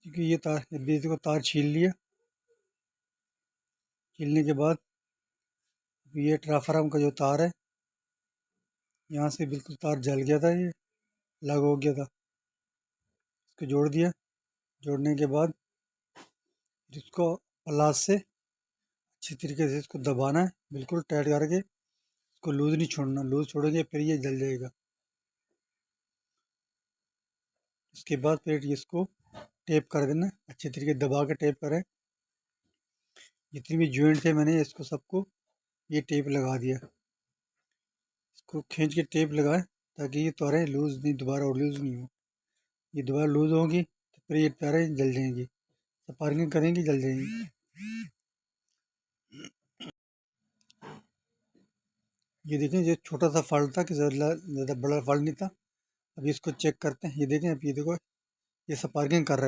क्योंकि ये तार बिजली को तार छील लिया। छीलने के बाद ये ट्रांसफार्मर का जो तार है, यहाँ से बिल्कुल तार जल गया था, ये लग हो गया था। इसको जोड़ दिया। जोड़ने के बाद जिसको प्लास से अच्छी तरीके से इसको दबाना है, बिल्कुल टाइट करके। इसको लूज नहीं छोड़ना, लूज छोड़ेंगे फिर ये जल जाएगा। इसके बाद फिर इसको टेप कर देना, अच्छी तरीके दबा के टेप करें। जितनी भी जॉइंट थे मैंने इसको सबको ये टेप लगा दिया। इसको खींच के टेप लगाए ताकि ये तारें लूज नहीं, दोबारा और लूज नहीं हो। ये दोबारा लूज होंगी तो फिर ये तारें जल जाएंगी, स्पार्किंग करेंगी, जल जाएंगी। ये देखें, ये छोटा सा फॉल्ट था कि ज़्यादा बड़ा फॉल्ट नहीं था। अभी इसको चेक करते हैं। ये देखें, अब ये देखो, ये स्पार्किंग कर रहा है।